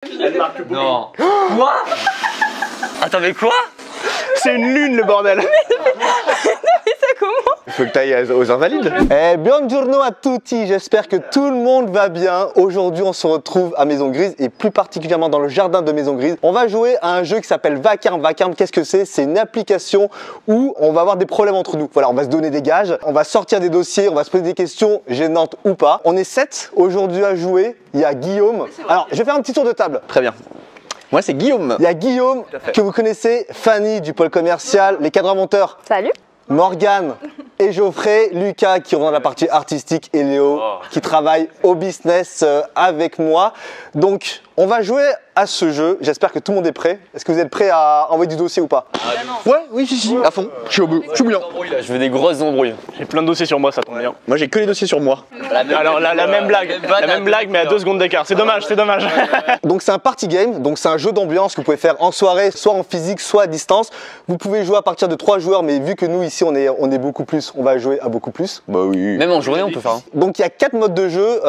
Elle marque beaucoup. Non. Quoi? Attends, mais quoi? C'est une lune le bordel. Mais c'est comment? Il faut que tu ailles aux invalides. Buongiorno a tutti, j'espère que tout le monde va bien. Aujourd'hui on se retrouve à Maison Grise et plus particulièrement dans le jardin de Maison Grise. On va jouer à un jeu qui s'appelle Vacarme. Vacarme, qu'est-ce que c'est? C'est une application où on va avoir des problèmes entre nous. Voilà, on va se donner des gages, on va sortir des dossiers, on va se poser des questions gênantes ou pas. On est 7 aujourd'hui à jouer, il y a Guillaume. Alors je vais faire un petit tour de table. Très bien. Moi c'est Guillaume. Il y a Guillaume que vous connaissez, Fanny du pôle commercial, les cadres monteurs. Salut. Morgane et Geoffrey, Lucas qui reprend la partie artistique et Léo qui travaille au business avec moi. Donc on va jouer à ce jeu, j'espère que tout le monde est prêt. Est-ce que vous êtes prêts à envoyer du dossier ou pas? Ouais, oui, si, à fond. Je suis au bout, je suis bouillant. Je veux des grosses embrouilles. J'ai plein de dossiers sur moi, ça tombe bien. Moi j'ai que les dossiers sur moi. Alors la même blague, mais à 2 secondes d'écart. C'est dommage, c'est dommage. Donc c'est un party game, donc c'est un jeu d'ambiance que vous pouvez faire en soirée, soit en physique, soit à distance. Vous pouvez jouer à partir de 3 joueurs, mais vu que nous ici on est beaucoup plus, on va jouer à beaucoup plus. Bah oui. Même en journée, on peut faire. Donc il y a 4 modes de jeu,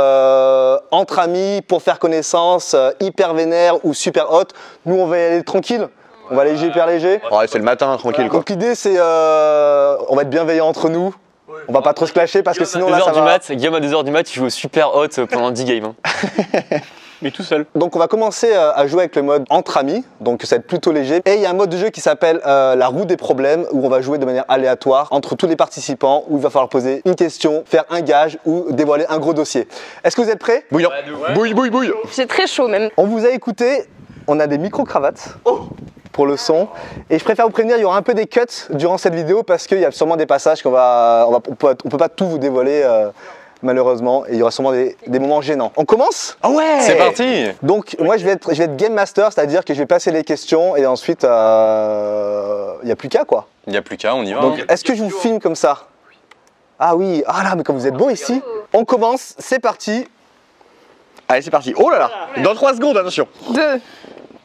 entre amis, pour faire connaissance, hyper vénère ou super hot. Nous on va y aller tranquille, on va aller hyper léger. Ouais, c'est le matin, tranquille quoi. Donc l'idée c'est, on va être bienveillants entre nous. On va pas trop se clasher parce que sinon là ça va... Guillaume à 2h du mat, il joue au super hot pendant 10 games. Hein. Mais tout seul. Donc on va commencer à jouer avec le mode entre amis, donc ça va être plutôt léger. Et il y a un mode de jeu qui s'appelle la roue des problèmes, où on va jouer de manière aléatoire entre tous les participants, où il va falloir poser une question, faire un gage ou dévoiler un gros dossier. Est-ce que vous êtes prêts? Bouillant. Bouille, bouille, bouille. J'ai très chaud même. On vous a écouté, on a des micro-cravates pour le son. Et je préfère vous prévenir, il y aura un peu des cuts durant cette vidéo parce qu'il y a sûrement des passages qu'on on peut pas tout vous dévoiler malheureusement. Et il y aura sûrement des moments gênants. On commence? Ah ouais. C'est parti. Donc moi je vais être game master, c'est-à-dire que je vais passer les questions et ensuite il n'y a plus qu'à quoi. Il n'y a plus qu'à, on y va. Donc est-ce que je vous filme comme ça? Ah oui, ah là mais comme vous êtes beau ici. On commence, c'est parti. Allez, c'est parti. Oh là là. Dans 3 secondes, attention. 2,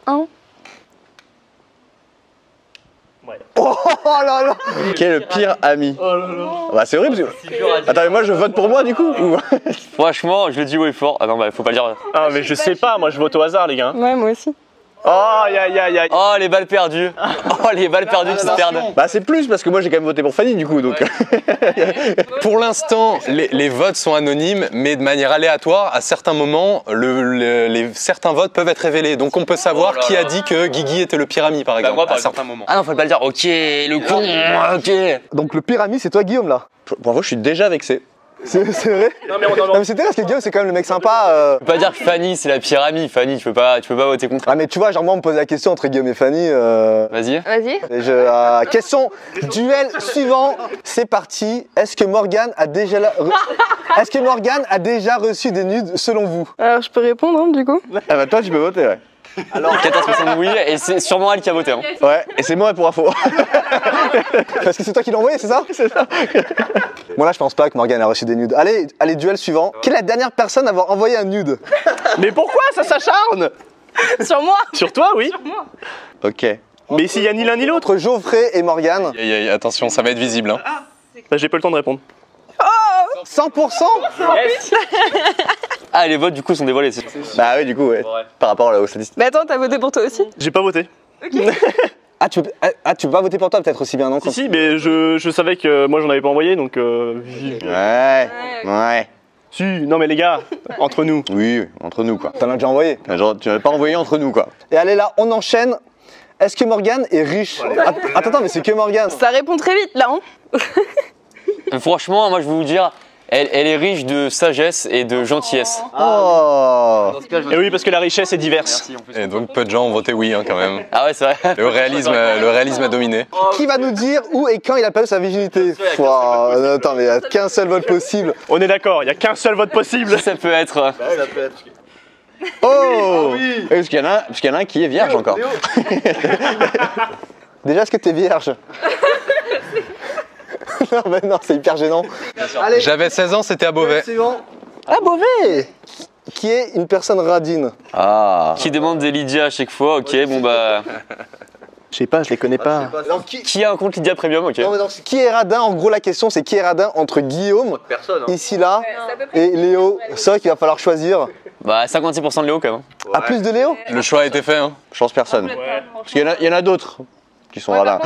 1. Oh là là. Quel est le pire ami? Oh là là. Bah c'est horrible. Attends, mais moi je vote pour moi du coup ou... Franchement, je le dis haut et fort. Ah non, bah faut pas le dire. Ah mais je sais pas, moi je vote au hasard les gars. Ouais, moi aussi. Oh aïe aïe aïe aïe. Oh, les balles perdues. Oh, les balles perdues qui se perdent. Bah c'est plus parce que moi j'ai quand même voté pour Fanny du coup donc. Pour l'instant, les votes sont anonymes, mais de manière aléatoire, à certains moments, certains votes peuvent être révélés. Donc on peut savoir qui a dit que Guigui était le pire ami, par exemple, moi, par à certains moments. Ah non, faut pas le dire. Ok, le con. Ok. Donc le pire ami c'est toi Guillaume là. Bravo, je suis déjà vexé. C'est vrai? Non mais Non mais c'était parce que Guillaume c'est quand même le mec sympa. Tu peux pas dire que Fanny c'est la pire amie. Fanny, tu peux pas voter contre. Ah mais tu vois, genre moi on me pose la question entre Guillaume et Fanny. Vas-y. Vas-y. Et question duel suivant, c'est parti. Est-ce que Morgane a déjà reçu des nudes selon vous? Alors je peux répondre hein, du coup. Ah bah toi tu peux voter ouais. Alors 14% oui, et c'est sûrement elle qui a voté. Hein. Ouais, et c'est moi pour info. Parce que c'est toi qui l'as envoyé, c'est ça? C'est ça. Moi là je pense pas que Morgane a reçu des nudes. Allez, duel suivant. Quelle est la dernière personne à avoir envoyé un nude? Mais pourquoi ça s'acharne? Sur moi. Sur toi oui. Ok. Mais s'il y a ni l'un ni l'autre. Entre Geoffrey et Morgane. Attention, ça va être visible. Hein. Bah j'ai pas le temps de répondre. 100%? Ah, les votes du coup sont dévoilés. Bah oui du coup ouais. Par rapport aux statistiques. Mais attends, t'as voté pour toi aussi? J'ai pas voté. Ah tu peux pas voter pour toi peut-être aussi bien non? Si mais je savais que moi j'en avais pas envoyé donc Ouais. Si, non mais les gars, entre nous. Oui, entre nous quoi. T'en as déjà envoyé. Genre tu n'avais pas envoyé entre nous quoi. Et allez là, on enchaîne. Est-ce que Morgane est riche? Attends, mais c'est que Morgane. Ça répond très vite là hein. Franchement, moi je vais vous dire, elle est riche de sagesse et de gentillesse. Oh. Et oui parce que la richesse est diverse. Et donc peu de gens ont voté oui hein, quand même. Ah ouais, c'est vrai. Le réalisme a dominé. Qui va nous dire où et quand il a perdu sa virginité? Attends, mais il n'y a qu'un seul vote possible. On est d'accord, il y a qu'un seul vote possible. Ça peut être. Oh oui. Parce qu'il y en a un qui est vierge encore. Déjà, est-ce que t'es vierge? Non, mais non, c'est hyper gênant. Allez, J'avais 16 ans, c'était à Beauvais. suivant. Ah, Beauvais! Qui est une personne radine? Ah. Qui demande des Lydia à chaque fois, ok, bon bah. Je sais pas, je les connais pas. Non, Qui a un compte Lydia Premium, ok. non, mais non, qui est radin? En gros, la question, c'est qui est radin entre Guillaume, ici là, et Léo. C'est vrai qu'il va falloir choisir. Bah 56% de Léo quand même. Ah, plus de Léo? Le choix a été fait. Hein. Je pense personne. Parce qu'il y en a d'autres qui sont radins.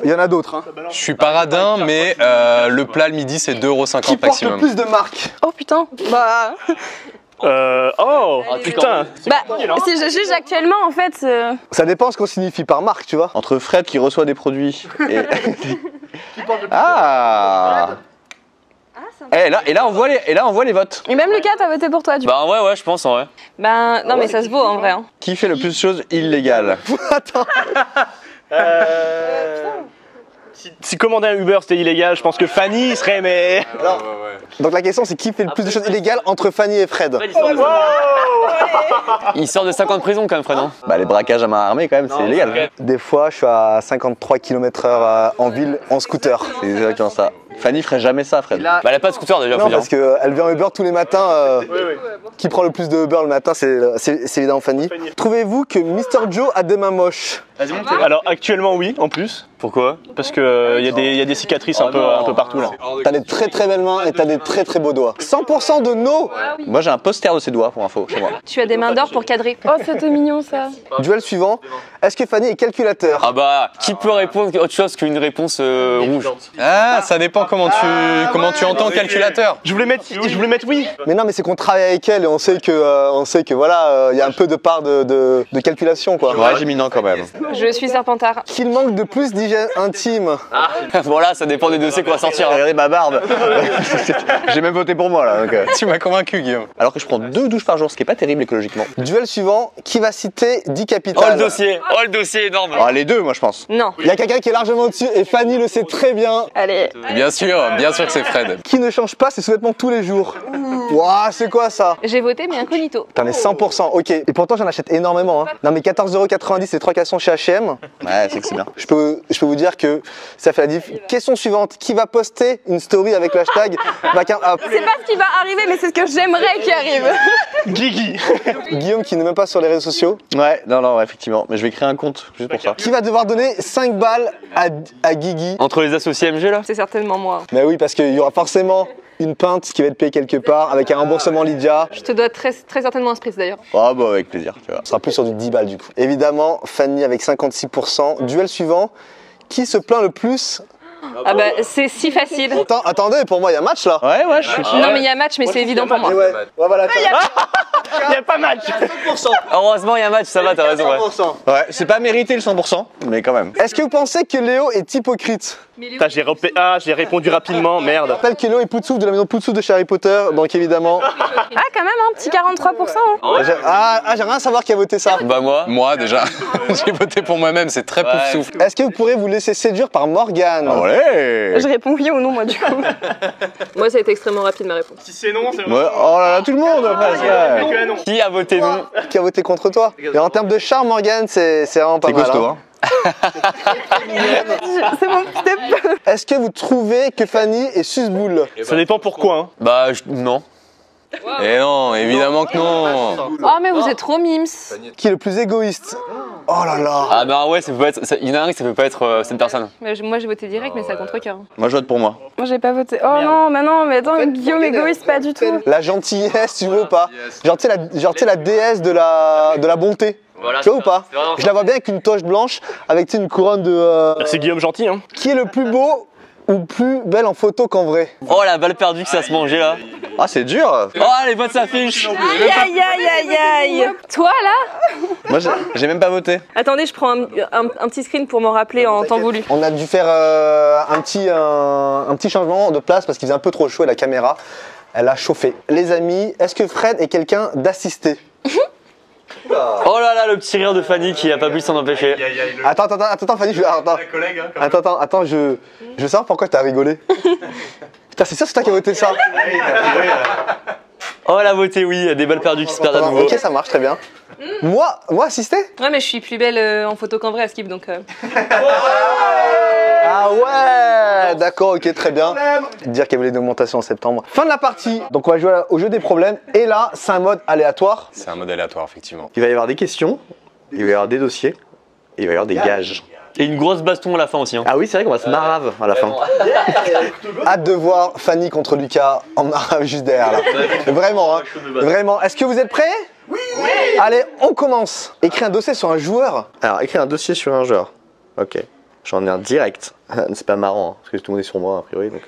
Il y en a d'autres. Hein. Je suis pas radin, mais le plat le midi c'est 2,50 Qui € porte le maximum. plus de marques? Oh putain. Bah. Oh, putain. Bah, si je juge actuellement, en fait. Ça dépend ce qu'on signifie par marque, tu vois. Entre Fred qui reçoit des produits et... Ah et là on voit les votes. Et même Lucas, t'as voté pour toi, du coup. Bah en vrai, ouais, je pense en vrai. Ben, non, mais ça se vaut en vrai. Hein. Qui fait le plus de choses illégales? Attends. Si commander un Uber c'était illégal, je pense que Fanny serait mais. Donc la question c'est qui fait le plus de choses illégales entre Fanny et Fred? Il sort de 5 ans de prison quand même, Fred, non? Bah les braquages à main armée quand même, c'est illégal. Des fois je suis à 53 km/h en ville en scooter. C'est exactement ça. Fanny ferait jamais ça, Fred. Bah elle a pas de scooter déjà, faut Non, dire. parce qu'elle vient en Uber tous les matins. Qui prend le plus de Uber le matin, c'est évidemment Fanny. Trouvez-vous que Mr. Joe a des mains moches? Alors actuellement oui, en plus. Pourquoi? Parce que y a des cicatrices un peu partout là. T'as des très très belles mains et t'as des très très beaux doigts. 100% de no. Moi j'ai un poster de ses doigts pour info chez moi. Tu as des mains d'or pour cadrer. Oh, c'était mignon ça. Duel suivant. Est-ce que Fanny est calculateur? Ah bah, qui peut répondre autre chose qu'une réponse rouge? Ah, ça dépend comment tu entends calculateur. Je voulais mettre oui. Mais non, mais c'est qu'on travaille avec elle et on sait que voilà, il y a un peu de part de calculation quoi. Ouais, j'ai mis non quand même. Je suis Serpentard. Qu'il manque de plus d'hygiène intime. Voilà, ça dépend des dossiers qu'on va sortir. Regardez ma barbe. J'ai même voté pour moi là. Donc, Tu m'as convaincu, Guillaume. Alors que je prends 2 douches par jour, ce qui est pas terrible écologiquement. Duel suivant. Qui va citer 10 Oh capitales? le dossier énorme. Ah, les deux, moi je pense. Non. Il y a quelqu'un qui est largement au-dessus et Fanny le sait très bien. Allez. Bien sûr que c'est Fred. Qui ne change pas ses sous-vêtements tous les jours? Waouh, c'est quoi ça? J'ai voté, mais incognito. T'en es 100%, ok. Et pourtant j'en achète énormément. Hein. Non mais 14,90 € et 3 caleçons chez H&M. Ouais, c'est que c'est bien. Je peux vous dire que ça fait la diff. Question suivante. Qui va poster une story avec le hashtag vacarme? C'est pas ce qui va arriver, mais c'est ce que j'aimerais qui arrive. Guigui. Guillaume qui n'est même pas sur les réseaux sociaux. Ouais, non, effectivement. Mais je vais créer un compte juste pour ça. Qui va devoir donner 5 balles à Guigui? Entre les associés MG là? C'est certainement moi. Mais oui, parce qu'il y aura forcément une pinte qui va être payée quelque part avec un remboursement Lydia. Je te dois très certainement un spritz d'ailleurs. Ah bah avec plaisir, tu vois. On sera plus sur du 10 balles du coup. Évidemment, Fanny avec 56%. Duel suivant. Qui se plaint le plus? Ah bah c'est si facile. Attendez, pour moi il y a match là. Ouais, je suis Non mais il y a match, mais c'est évident pour moi. Ouais, voilà. Il y a pas match. Heureusement, il y a un match, ça va, t'as raison. Ouais. 100%. Ouais, c'est pas mérité le 100%, mais quand même. Est-ce que vous pensez que Léo est hypocrite? Putain, j'ai répondu rapidement, merde. Je rappelle que Léo est Poutsouf de la maison Poutsouf de chez Harry Potter, donc évidemment. Ah quand même, un petit 43%. Hein. J'ai rien à savoir qui a voté ça. Bah moi. Moi déjà, j'ai voté pour moi-même, c'est très pouf souffle. Est-ce que vous pourrez vous laisser séduire par Morgane? Allez. Je réponds oui ou non, moi, du coup. Moi, ça a été extrêmement rapide, ma réponse. Si c'est non, c'est Ouais, oh là là, tout le monde presque. Ouais. non. Qui a voté non? Qui a voté contre toi? Et en termes de charme, Morgane, c'est vraiment pas C'est mal. costaud, hein. hein. C'est mon step. Est-ce que vous trouvez que Fanny est susboule? Ça dépend pourquoi. Hein. Bah non. Et non, évidemment que non. Oh, mais vous êtes trop mimes. Qui est le plus égoïste? Oh là là. Ah bah ouais, ça peut pas être. Il y en a un qui ça peut pas être cette personne. Moi, j'ai voté direct, mais c'est à contre-cœur. Moi je vote pour moi. Moi, j'ai pas voté. Oh non, mais attends, Guillaume égoïste, pas du tout. La gentillesse, tu veux ou pas? Genre, tu sais, la déesse de la bonté. Voilà, Tu vois ou pas? Je la vois bien avec une toche blanche, avec tu sais, une couronne de. C'est Guillaume Gentil. Hein. Qui est le plus beau ou plus belle en photo qu'en vrai? Oh la balle perdue que ça se mangeait là. Ah, c'est dur. Oh les votes s'affichent. Aïe. Toi, là? Moi j'ai même pas voté. Attendez, je prends un petit screen pour m'en rappeler en temps voulu. On a dû faire un petit changement de place parce qu'il faisait un peu trop chaud et la caméra, elle a chauffé. Les amis, est-ce que Fred est quelqu'un d'assisté? Oh là là, le petit rire de Fanny qui a pas pu s'en empêcher. Attends, Fanny, attends, je veux savoir pourquoi t'as rigolé. Putain, c'est sûr que c'est toi qui as voté ça. Oh la beauté, oui, il y a des balles perdues qui se perdent à nouveau. Ok, ça marche très bien. Moi assisté? Ouais, mais je suis plus belle en photo qu'en vrai à Skip, donc... Ah ouais, d'accord, ok, très bien. Dire qu'il y avait une augmentation en septembre. Fin de la partie. Donc on va jouer au jeu des problèmes. Et là, c'est un mode aléatoire. C'est un mode aléatoire, effectivement. Il va y avoir des questions, il va y avoir des dossiers, et il va y avoir des gages. Et une grosse baston à la fin aussi. Hein. Ah oui, c'est vrai qu'on va se marave à la fin. Hâte de voir Fanny contre Lucas en marave juste derrière là. Vraiment, hein. Vraiment. Est-ce que vous êtes prêts? Oui. Allez, on commence. Écris un dossier sur un joueur. Alors, écrire un dossier sur un joueur. Ok. J'en ai un direct. C'est pas marrant, hein, parce que tout le monde est sur moi, a priori. Donc...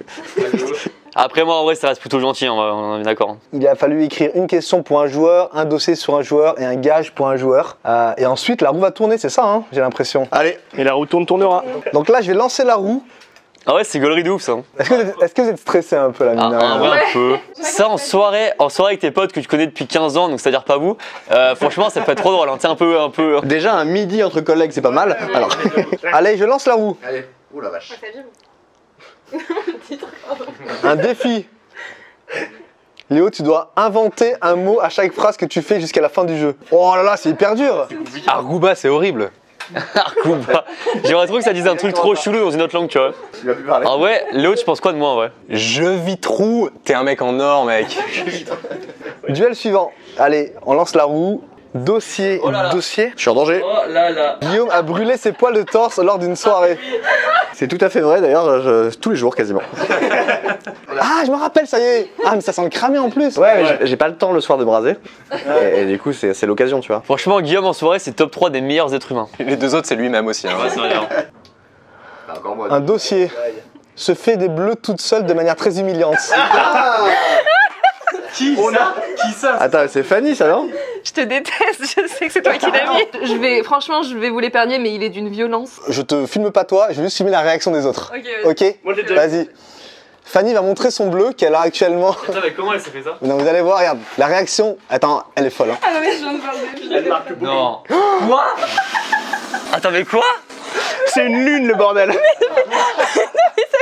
Après, moi, en vrai, ça reste plutôt gentil, hein, on est d'accord. Il a fallu écrire une question pour un joueur, un dossier sur un joueur et un gage pour un joueur. Et ensuite, la roue va tourner, c'est ça, hein, j'ai l'impression. Allez. Et la roue tournera. Donc là, je vais lancer la roue. Ah ouais, c'est gaulerie de ouf ça. Est-ce que vous êtes stressé un peu là, mine de rien? Ouais, un peu. Ça en soirée avec tes potes que tu connais depuis 15 ans, donc c'est-à-dire pas vous, franchement ça peut être trop drôle, hein. Tu sais, un peu. Déjà, un midi entre collègues, c'est pas mal. Alors. Allez, je lance la roue. Allez. Ouh la vache. Un défi. Léo, tu dois inventer un mot à chaque phrase que tu fais jusqu'à la fin du jeu. Oh là là, c'est hyper dur. Arguba, c'est horrible. Arguba. J'aimerais trop que ça dise un truc trop chelou dans une autre langue, tu vois. Tu vas plus parler. Ah ouais, Léo, tu penses quoi de moi en vrai? Je vis trou, t'es un mec en or, mec. Duel suivant. Allez, on lance la roue. Dossier. Oh là là. Dossier. Je suis en danger. Oh là là. Guillaume a brûlé ses poils de torse lors d'une soirée. C'est tout à fait vrai d'ailleurs, tous les jours quasiment. Ah, je me rappelle, ça y est. Ah, mais ça sent le cramé en plus. Ouais, mais j'ai pas le temps le soir de braser. Et du coup, c'est l'occasion, tu vois. Franchement, Guillaume en soirée, c'est top 3 des meilleurs êtres humains. Les deux autres, c'est lui-même aussi. Hein. Ouais, c'est vrai. Un dossier se fait des bleus toute seule de manière très humiliante. Qui ça? Attends, c'est Fanny ça, non? Je te déteste, je sais que c'est toi qui l'as mis. Franchement, je vais vous l'épargner, mais il est d'une violence. Je te filme pas toi, je vais juste filmer la réaction des autres. Ok. Moi, je l'ai déjà Vas-y. Fanny va montrer son bleu qu'elle a actuellement. Attends, mais comment elle s'est fait ça? Non, vous allez voir, regarde, la réaction. Attends, elle est folle. Hein. Ah non, mais je viens de voir Elle marque beaucoup. Non. Quoi? Attends, mais quoi? C'est une lune le bordel.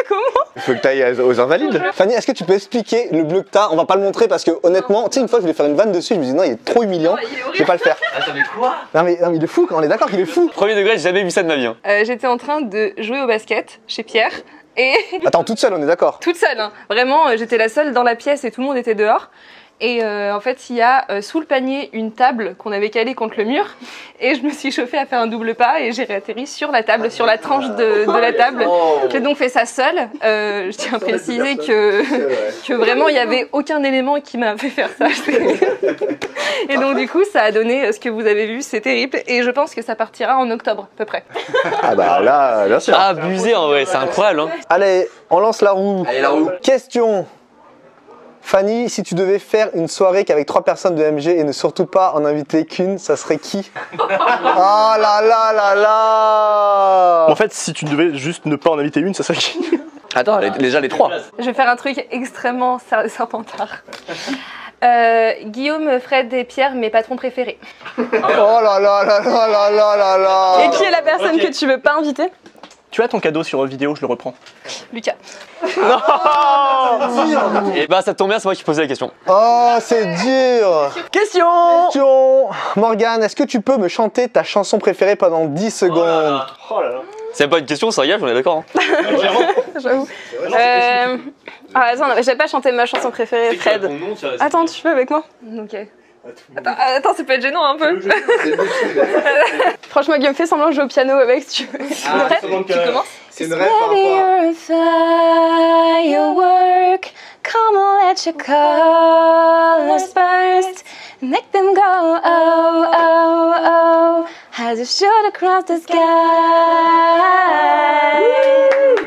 comment? Il faut que t'ailles aux Invalides. Fanny, est-ce que tu peux expliquer le bleu que t'as? On va pas le montrer parce que honnêtement, tu sais, une fois je voulais faire une vanne dessus, je me dis non, il est trop humiliant, Non, il est horrible. je vais pas le faire. Attends, mais quoi? Non mais il est fou, on est d'accord qu'il est fou. Premier degré, j'ai jamais vu ça de ma vie. Hein. J'étais en train de jouer au basket chez Pierre et Attends, toute seule, on est d'accord? toute seule, hein. Vraiment, j'étais la seule dans la pièce et tout le monde était dehors. Et en fait, il y a sous le panier une table qu'on avait calée contre le mur. Et je me suis chauffée à faire un double pas et j'ai réatterri sur la table, sur la tranche de la table. J'ai donc fait ça seule. Je tiens à préciser que vraiment, il n'y avait aucun élément qui m'a fait faire ça. Et donc du coup, ça a donné ce que vous avez vu, c'est terrible. Et je pense que ça partira en octobre, à peu près. Ah bah là, bien sûr. Abusé en vrai, c'est incroyable. Hein. Allez, on lance la roue. Allez, la roue. Question. Fanny, si tu devais faire une soirée qu'avec 3 personnes de MG et ne surtout pas en inviter qu'une, ça serait qui? Oh là là là là. En fait, si tu devais juste ne pas en inviter une, ça serait qui? Attends, déjà les 3. Je vais faire un truc extrêmement serpentard. Guillaume, Fred et Pierre, mes patrons préférés. Oh là là là là là là là là. Et qui est la personne que tu veux pas inviter? Tu as ton cadeau sur vidéo, je le reprends. Lucas. Et bah, ça tombe bien, c'est moi qui posais la question. Oh, c'est dur. Question. Morgane, est-ce que tu peux me chanter ta chanson préférée pendant 10 secondes? Oh là là. C'est pas une question, c'est un gage, on est d'accord. Hein. J'avoue. Attends, j'avais pas chanté ma chanson préférée, Fred. Attends, tu peux avec moi? Ok. Attends, ça peut être gênant un peu. Franchement, Guillaume, fais semblant de jouer au piano avec si tu veux. C'est une rêve. Tu commences? C'est une rêve par rapport à... Firework, come on, let your colors burst, make them go oh oh oh, as you shoot across the sky.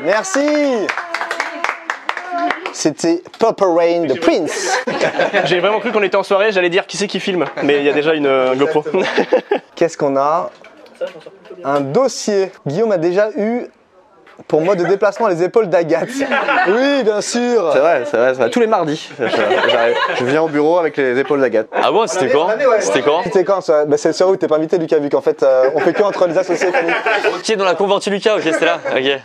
Merci. C'était Purple Rain de Prince. J'ai vraiment cru qu'on était en soirée, j'allais dire qui c'est qui filme, mais il y a déjà une GoPro. Qu'est-ce qu'on a? Un dossier. Guillaume a déjà eu pour mode de déplacement les épaules d'Agathe. Oui, bien sûr. C'est vrai. Tous les mardis, j'arrive. Je viens au bureau avec les épaules d'Agathe. Ah bon, c'était quand? C'était quand? C'était quand ça? Bah, c'est le soir où t'es pas invité, Lucas, vu qu'en fait on fait que entre les associés. Ok, dans la conventie Lucas, ok, c'est là. Ok.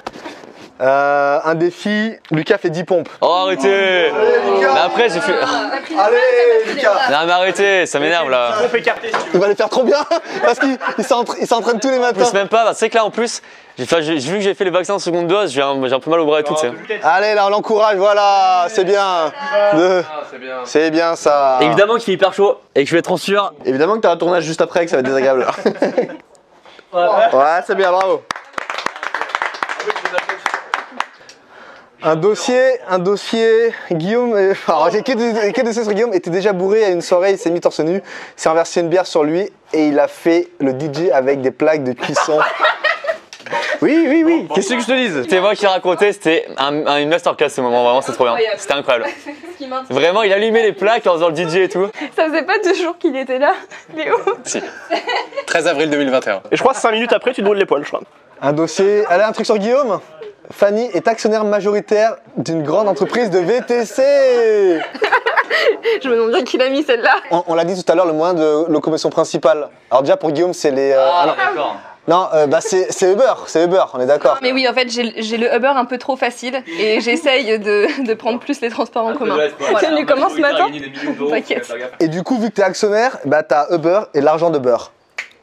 Un défi, Lucas fait 10 pompes. Oh, arrêtez! Mais après, j'ai fait. Allez, Lucas. Non, mais arrêtez, ça m'énerve là. On fait écarter si tu veux. Il va les faire trop bien parce qu'il s'entraîne tous les matins. Plus même pas, bah, c'est que là en plus, vu que j'ai fait les vaccins en seconde dose, j'ai un peu mal au bras et tout, tu sais. Allez, là, on l'encourage, voilà, c'est bien. C'est bien ça. Évidemment qu'il fait hyper chaud et que je vais être en sueur. Évidemment que t'as un tournage juste après et que ça va être désagréable. Ouais, c'est bien, bravo. Un dossier, Guillaume, alors j'ai que des dossiers sur Guillaume, était déjà bourré à une soirée, il s'est mis torse nu, s'est renversé une bière sur lui et il a fait le DJ avec des plaques de cuisson. Oui, qu'est-ce que je te dise? C'était moi qui racontais, c'était une masterclass ce moment, vraiment c'est trop bien. C'était incroyable. Vraiment, il allumait les plaques en faisant le DJ et tout. Ça faisait pas 2 jours qu'il était là, Léo. Si. 13 avril 2021. Et je crois que 5 minutes après, tu te brûles les poils, je crois. Un dossier, allez, un truc sur Guillaume. Fanny est actionnaire majoritaire d'une grande entreprise de VTC. Je me demande bien qui l'a mis celle-là. On l'a dit tout à l'heure, le moyen de locomotion principal. Alors déjà pour Guillaume, c'est les... D'accord. Non, c'est Uber, on est d'accord. Mais oui, en fait, j'ai le Uber un peu trop facile et j'essaye de prendre plus les transports en commun. Tiens, lui commence ce matin. T'inquiète. Et du coup, vu que t'es actionnaire, bah t'as Uber et l'argent de beurre.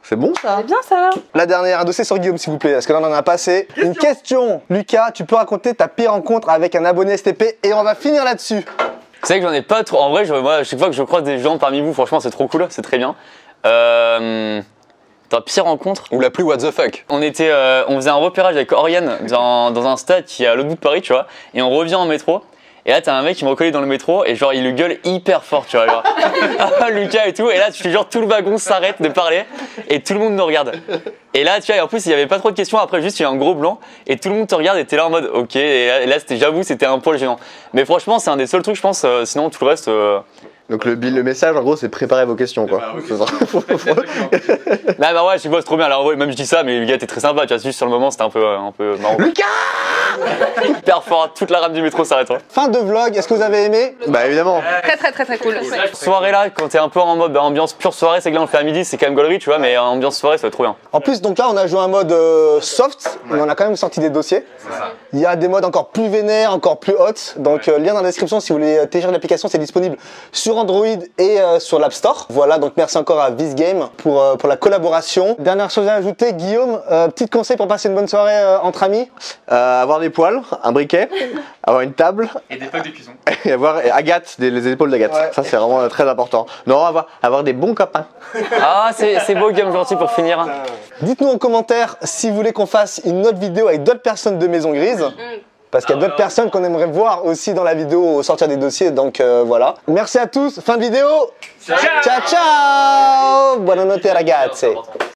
C'est bon ça? C'est bien ça. La dernière, un dossier sur Guillaume s'il vous plaît, parce que là on en a pas assez. Une question, Lucas, tu peux raconter ta pire rencontre avec un abonné STP et on va finir là-dessus. C'est vrai que j'en ai pas trop. En vrai, moi, chaque fois que je croise des gens parmi vous, franchement, c'est trop cool, c'est très bien. Ta pire rencontre? Ou la plus what the fuck. On faisait un repérage avec Oriane dans un stade qui est à l'autre bout de Paris, tu vois, et on revient en métro. Et là, t'as un mec qui me reconnaît dans le métro et genre, il le gueule hyper fort, tu vois, genre, ah, Lucas et tout. Et là, tu genre, tout le wagon s'arrête de parler et tout le monde nous regarde. Et là, tu vois, et en plus, il y avait pas trop de questions. Après, juste, il y a un gros blanc et tout le monde te regarde et t'es là en mode, ok. Et là, j'avoue, c'était un poil gênant. Mais franchement, c'est un des seuls trucs, je pense. Sinon, tout le reste. Donc le message en gros c'est préparer vos questions quoi. Bah ouais, je sais pas, c'est trop bien. Alors même je dis ça, mais le gars était très sympa, tu vois, juste sur le moment c'était un peu marrant. Lucas! Hyper fort, toute la rame du métro s'arrête. Hein. Fin de vlog, est-ce que vous avez aimé? Bah évidemment. Très cool. Soirée là, quand t'es un peu en mode ambiance pure soirée, c'est que là on le fait à midi, c'est quand même gaulerie, tu vois, mais ambiance soirée ça va être trop bien. En plus, donc là on a joué un mode soft, mais on a quand même sorti des dossiers. Il y a des modes encore plus vénères, encore plus hot. Donc lien dans la description si vous voulez télécharger l'application, c'est disponible sur Android et sur l'App Store. Voilà, donc merci encore à VizGame pour la collaboration. Dernière chose à ajouter, Guillaume, petit conseil pour passer une bonne soirée entre amis. Avoir des poils, un briquet, avoir une table. Et des plaques de cuisson. Et avoir Agathe, les épaules d'Agathe. Ouais. Ça c'est vraiment très important. Non, avoir des bons copains. Ah, c'est beau, Guillaume gentil pour finir. Dites-nous en commentaire si vous voulez qu'on fasse une autre vidéo avec d'autres personnes de Maison Grise. Parce qu'il y a d'autres personnes qu'on aimerait voir aussi dans la vidéo au sortir des dossiers, donc voilà. Merci à tous, fin de vidéo. Ciao ciao. Buonanotte ragazzi.